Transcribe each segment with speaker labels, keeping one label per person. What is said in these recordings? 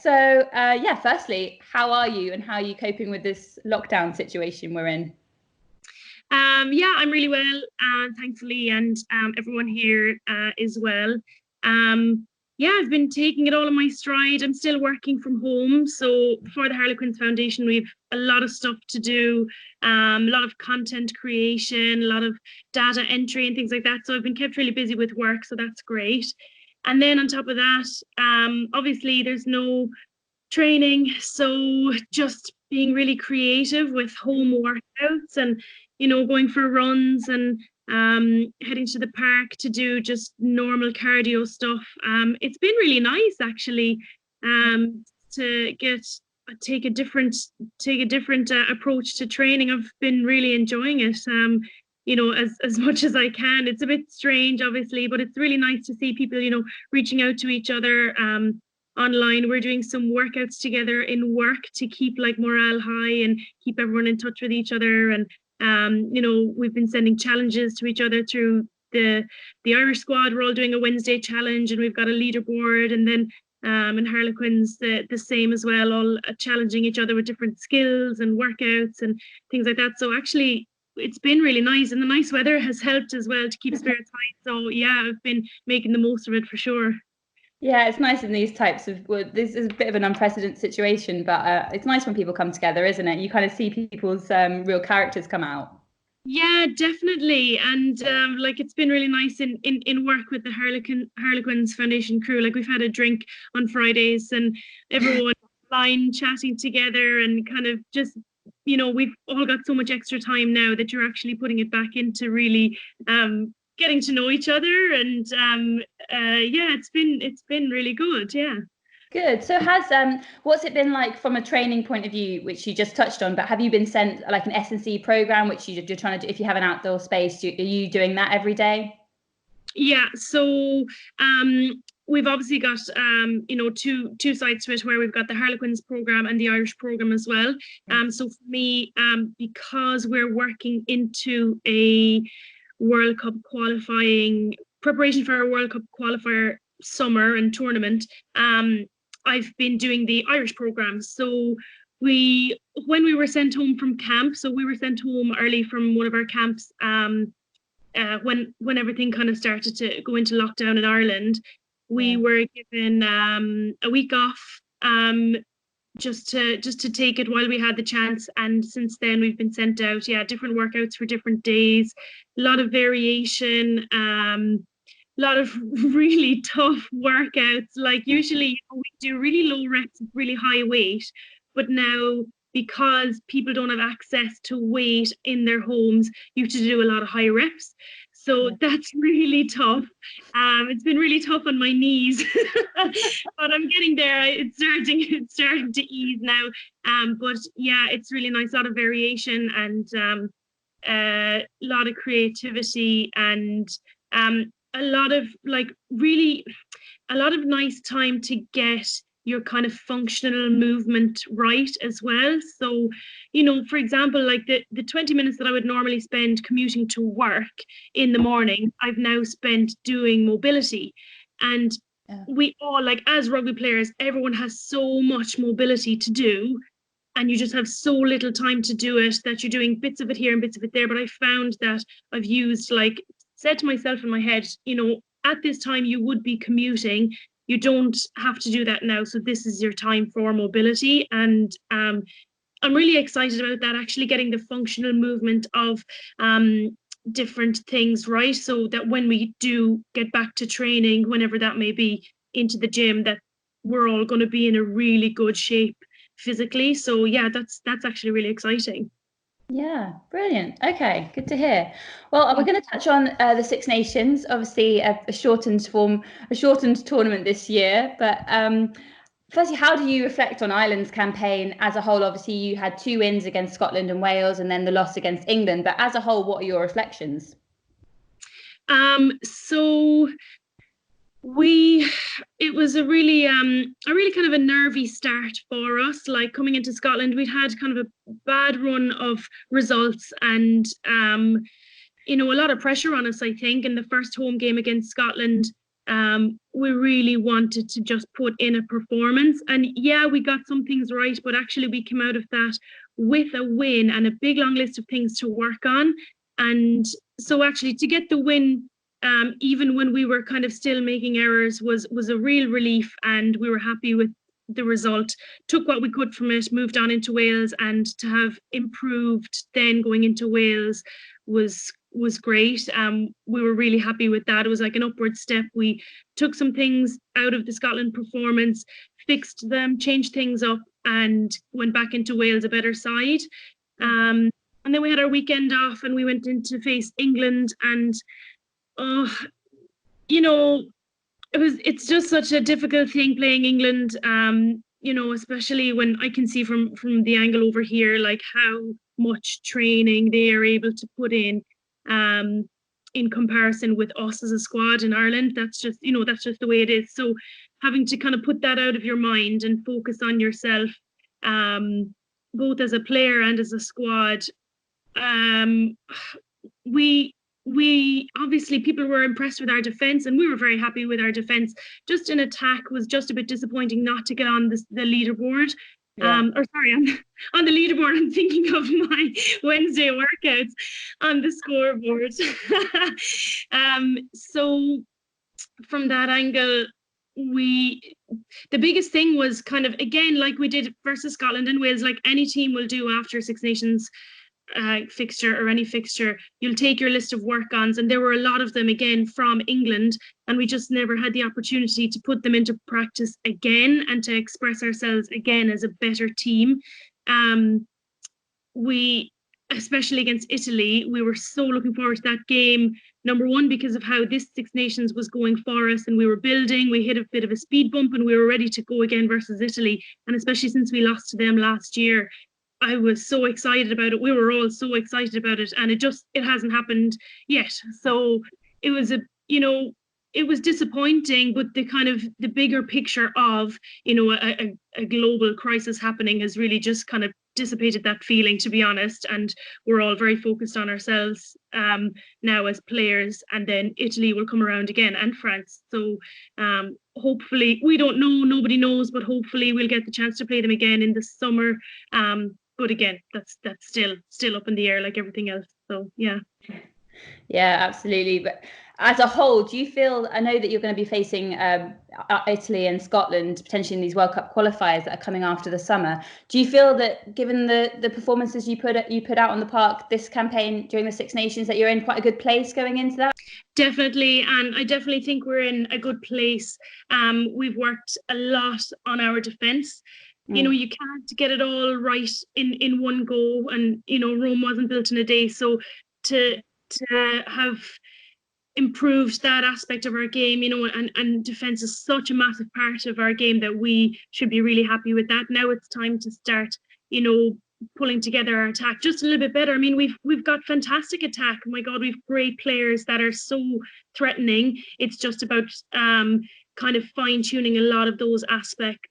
Speaker 1: So yeah, firstly, how are you and how are you coping with this lockdown situation we're in?
Speaker 2: Yeah, I'm really well, thankfully, and everyone here is well. Um, yeah, I've been taking it all in my stride. I'm still working from home. So for the Harlequins Foundation, we've a lot of stuff to do, a lot of content creation, a lot of data entry and things like that. So I've been kept really busy with work, so that's great. And then on top of that, obviously there's no training, so just being really creative with home workouts and going for runs and heading to the park to do just normal cardio stuff. It's been really nice actually, to take a different approach to training. I've been really enjoying it. As much as I can. It's a bit strange, obviously, but it's really nice to see people, reaching out to each other online. We're doing some workouts together in work to keep like morale high and keep everyone in touch with each other. And we've been sending challenges to each other through the Irish squad. We're all doing a Wednesday challenge, and we've got a leaderboard. And then in Harlequins, the same as well, all challenging each other with different skills and workouts and things like that. So actually, it's been really nice, and the nice weather has helped as well to keep spirits high. So yeah, I've been making the most of it for sure.
Speaker 1: Yeah, it's nice in these types of, well, this is a bit of an unprecedented situation, but it's nice when people come together, isn't it? You kind of see people's real characters come out.
Speaker 2: Yeah, definitely. And like it's been really nice in work with the Harlequins Foundation crew. Like we've had a drink on Fridays and everyone online chatting together and kind of just, we've all got so much extra time now that you're actually putting it back into really getting to know each other. And yeah, it's been really good. Yeah.
Speaker 1: Good. So what's it been like from a training point of view, which you just touched on, but have you been sent like an S&C program, which you're trying to do, if you have an outdoor space, are you doing that every day?
Speaker 2: Yeah, so we've obviously got two sides to it, where we've got the Harlequins program and the Irish program as well. So for me, because we're working into a World Cup qualifying preparation for a World Cup qualifier summer and tournament, I've been doing the Irish program. So when we were sent home from camp, so we were sent home early from one of our camps, when everything kind of started to go into lockdown in Ireland, we were given a week off, just to take it while we had the chance. And since then we've been sent out, different workouts for different days, a lot of variation, a lot of really tough workouts. Like usually we do really low reps with really high weight, but now because people don't have access to weight in their homes, you have to do a lot of high reps. So that's really tough. It's been really tough on my knees, but I'm getting there. It's starting to ease now. But yeah, it's really nice. A lot of variation and a lot of creativity and a lot of nice time to get your kind of functional movement right as well. So, for example, like the 20 minutes that I would normally spend commuting to work in the morning, I've now spent doing mobility. And we all, like as rugby players, everyone has so much mobility to do, and you just have so little time to do it that you're doing bits of it here and bits of it there. But I found that I've said to myself in my head, at this time you would be commuting. You don't have to do that now. So this is your time for mobility. And I'm really excited about that, actually getting the functional movement of different things right, so that when we do get back to training, whenever that may be, into the gym, that we're all going to be in a really good shape physically. So yeah, that's actually really exciting.
Speaker 1: Yeah, brilliant. Okay, good to hear. Well, we're going to touch on the Six Nations, obviously a shortened tournament this year. But firstly, how do you reflect on Ireland's campaign as a whole? Obviously, you had 2 wins against Scotland and Wales, and then the loss against England. But as a whole, what are your reflections?
Speaker 2: So it was a really kind of a nervy start for us. Like coming into Scotland, we'd had kind of a bad run of results, and a lot of pressure on us, I think. In the first home game against Scotland, we really wanted to just put in a performance. And yeah, we got some things right, but actually we came out of that with a win and a big long list of things to work on. And so actually to get the win, even when we were kind of still making errors, was a real relief, and we were happy with the result. Took what we could from it, moved on into Wales, and to have improved then going into Wales was great. We were really happy with that. It was like an upward step. We took some things out of the Scotland performance, fixed them, changed things up, and went back into Wales a better side. And then we had our weekend off, and we went in to face England, and you know, it's just such a difficult thing playing England. You know, especially when I can see from the angle over here, like how much training they are able to put in comparison with us as a squad in Ireland. That's just, you know, that's just the way it is. So having to kind of put that out of your mind and focus on yourself, both as a player and as a squad. We obviously, people were impressed with our defence, and we were very happy with our defence. Just in attack was just a bit disappointing not to get on the leaderboard. Yeah. Or sorry, on the leaderboard, I'm thinking of my Wednesday workouts on the scoreboard. So from that angle, the biggest thing was kind of, again, like we did versus Scotland and Wales, like any team will do after Six Nations fixture or any fixture, you'll take your list of work-ons, and there were a lot of them again from England, and we just never had the opportunity to put them into practice again and to express ourselves again as a better team. We, especially against Italy, we were so looking forward to that game, number one because of how this Six Nations was going for us, and we were building, we hit a bit of a speed bump, and we were ready to go again versus Italy. And especially since we lost to them last year, I was so excited about it. We were all so excited about it, and it hasn't happened yet. So it was it was disappointing, but the bigger picture of, you know, a global crisis happening has really just kind of dissipated that feeling, to be honest. And we're all very focused on ourselves now as players, and then Italy will come around again, and France. So hopefully, we don't know, nobody knows, but hopefully we'll get the chance to play them again in the summer. But again, that's still up in the air like everything else. So yeah.
Speaker 1: Yeah, absolutely. But as a whole, do you feel, I know that you're going to be facing Italy and Scotland potentially in these World Cup qualifiers that are coming after the summer. Do you feel that, given the performances you put out on the park this campaign during the Six Nations, that you're in quite a good place going into that?
Speaker 2: Definitely, and I definitely think we're in a good place. We've worked a lot on our defence. You know, you can't get it all right in one go, and you know, Rome wasn't built in a day. So to have improved that aspect of our game, you know, and defence is such a massive part of our game that we should be really happy with that. Now it's time to start, you know, pulling together our attack just a little bit better. I mean, we've got fantastic attack. Oh my God, we've great players that are so threatening. It's just about kind of fine-tuning a lot of those aspects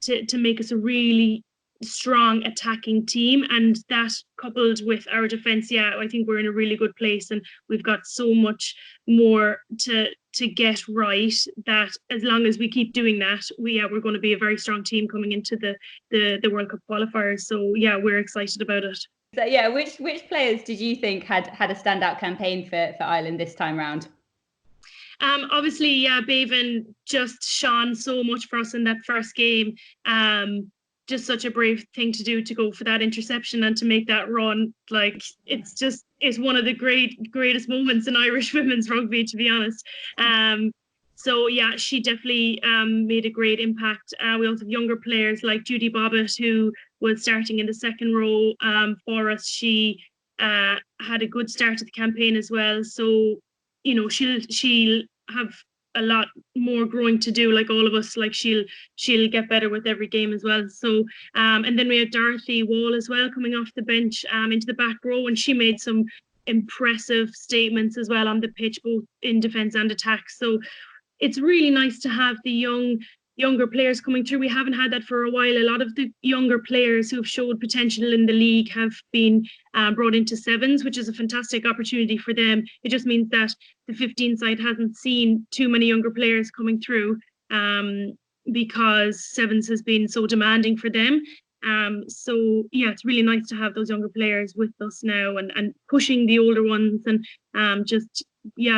Speaker 2: to make us a really strong attacking team, and that coupled with our defense, I think we're in a really good place, and we've got so much more to get right, that as long as we keep doing that, we're going to be a very strong team coming into the World Cup qualifiers. So yeah, we're excited about it.
Speaker 1: So yeah, which players did you think had a standout campaign for Ireland this time round?
Speaker 2: Obviously, Bevan just shone so much for us in that first game. Just such a brave thing to do, to go for that interception and to make that run. Like, it's one of the greatest moments in Irish women's rugby, to be honest. So yeah, she definitely made a great impact. We also have younger players like Judy Bobbitt, who was starting in the second row for us. She had a good start to the campaign as well. So, you know, she'll have a lot more growing to do, like all of us. Like, she'll get better with every game as well. So and then we had Dorothy Wall as well, coming off the bench into the back row, and she made some impressive statements as well on the pitch, both in defence and attack. So it's really nice to have the young younger players coming through. We haven't had that for a while. A lot of the younger players who have showed potential in the league have been brought into sevens, which is a fantastic opportunity for them. It just means that the 15 side hasn't seen too many younger players coming through because sevens has been so demanding for them. So yeah, it's really nice to have those younger players with us now and pushing the older ones and just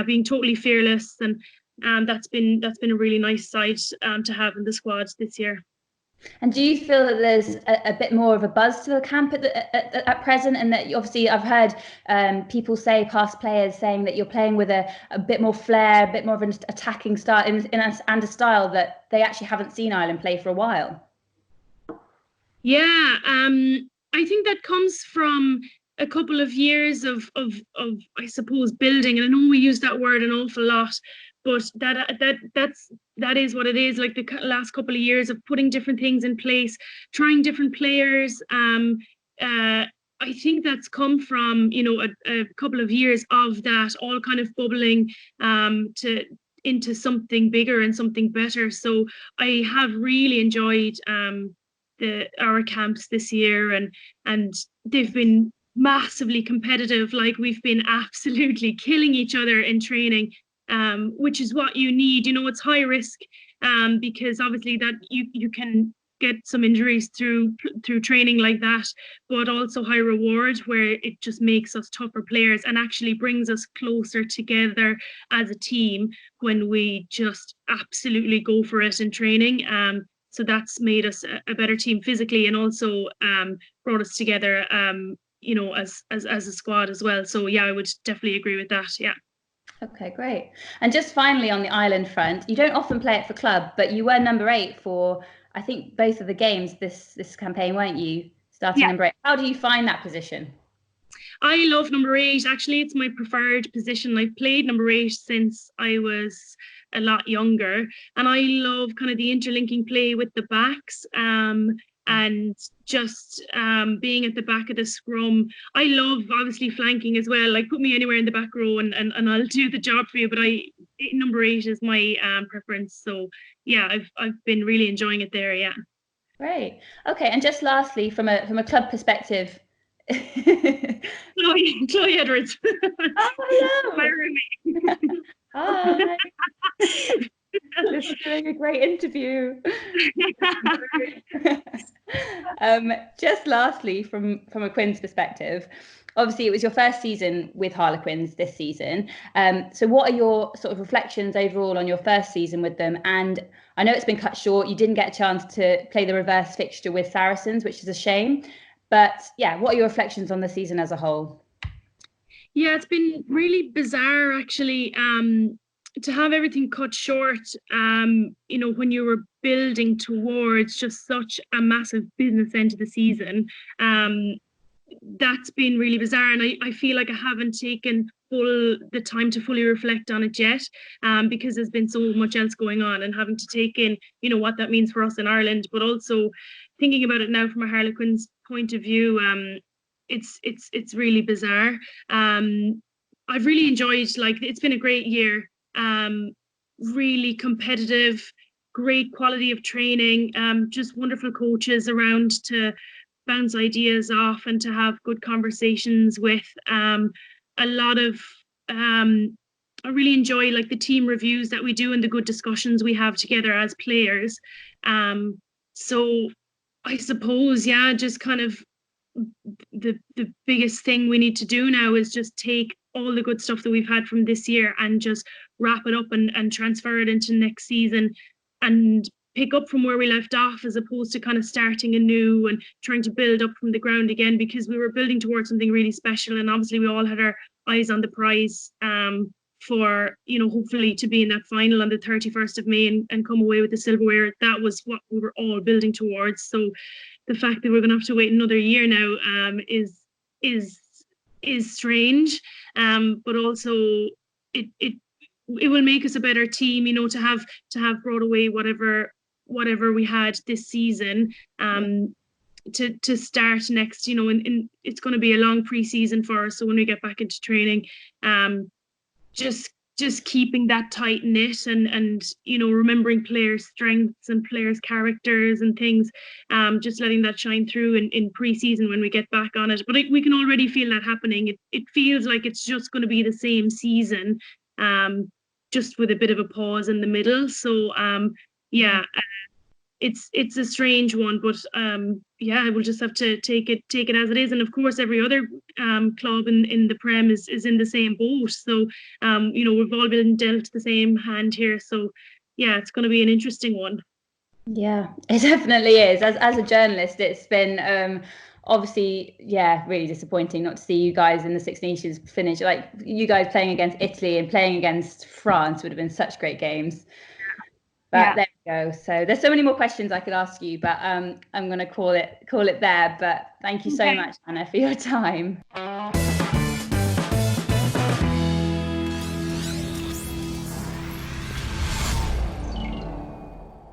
Speaker 2: being totally fearless, and that's been a really nice side to have in the squad this year.
Speaker 1: And do you feel that there's a bit more of a buzz to the camp at present, and that obviously I've heard people say, past players saying that you're playing with a bit more flair, a bit more of an attacking style and a style that they actually haven't seen Ireland play for a while?
Speaker 2: Yeah, I think that comes from a couple of years of I suppose building, and I know we use that word an awful lot, but that is what it is. Like the last couple of years of putting different things in place, trying different players. I think that's come from a couple of years of that all kind of bubbling into something bigger and something better. So I have really enjoyed our camps this year, and they've been massively competitive. Like we've been absolutely killing each other in training, which is what you need. It's high risk because obviously that you can get some injuries through training like that, but also high reward where it just makes us tougher players and actually brings us closer together as a team when we just absolutely go for it in training. So that's made us a better team physically, and also brought us together, as a squad as well. So yeah, I would definitely agree with that. Yeah.
Speaker 1: Okay, great. And just finally on the Ireland front, you don't often play it for club, but you were number 8 for, I think, both of the games this campaign, weren't you? Starting number 8. How do you find that position?
Speaker 2: I love number 8. Actually, it's my preferred position. I've played number 8 since I was a lot younger, and I love kind of the interlinking play with the backs, and just being at the back of the scrum. I love obviously flanking as well. Like put me anywhere in the back row and I'll do the job for you. But number 8 is my preference. So yeah, I've been really enjoying it there. Yeah.
Speaker 1: Great. Okay, and just lastly, from a club perspective.
Speaker 2: Chloe Edwards.
Speaker 1: Oh, hello.
Speaker 2: My roommate.
Speaker 1: Hi. This is doing a great interview. Just lastly, from a Quins perspective, obviously it was your first season with Harlequins this season. So what are your sort of reflections overall on your first season with them? And I know it's been cut short. You didn't get a chance to play the reverse fixture with Saracens, which is a shame. But yeah, what are your reflections on the season as a whole?
Speaker 2: Yeah, it's been really bizarre actually. To have everything cut short, when you were building towards just such a massive business end of the season, that's been really bizarre. And I feel like I haven't taken the time to fully reflect on it yet, because there's been so much else going on, and having to take in, what that means for us in Ireland, but also thinking about it now from a Harlequins point of view. It's really bizarre. I've really enjoyed, like, it's been a great year. Really competitive, great quality of training, just wonderful coaches around to bounce ideas off and to have good conversations with. A lot of I really enjoy like the team reviews that we do and the good discussions we have together as players. So I suppose, yeah, just kind of the biggest thing we need to do now is just take all the good stuff that we've had from this year and just wrap it up and transfer it into next season and pick up from where we left off, as opposed to kind of starting anew and trying to build up from the ground again, because we were building towards something really special, and obviously we all had our eyes on the prize, for hopefully to be in that final on the 31st of May and come away with the silverware. That was what we were all building towards. So the fact that we're going to have to wait another year now is strange, but also it will make us a better team, to have brought away whatever we had this season, to start next, and it's going to be a long pre-season for us. So when we get back into training, just just keeping that tight knit and remembering players' strengths and players' characters and things, just letting that shine through in pre-season when we get back on it. But we can already feel that happening. It feels like it's just going to be the same season, just with a bit of a pause in the middle. So yeah, it's a strange one, but yeah, we'll just have to take it as it is. And of course, every other club in the Prem is in the same boat. So we've all been dealt the same hand here. So yeah, it's going to be an interesting one.
Speaker 1: Yeah, it definitely is. As a journalist, it's been obviously, yeah, really disappointing not to see you guys in the Six Nations finish. Like, you guys playing against Italy and playing against France would have been such great games. But there we go. So there's so many more questions I could ask you, but I'm going to call it there. But thank you so much, Anna, for your time.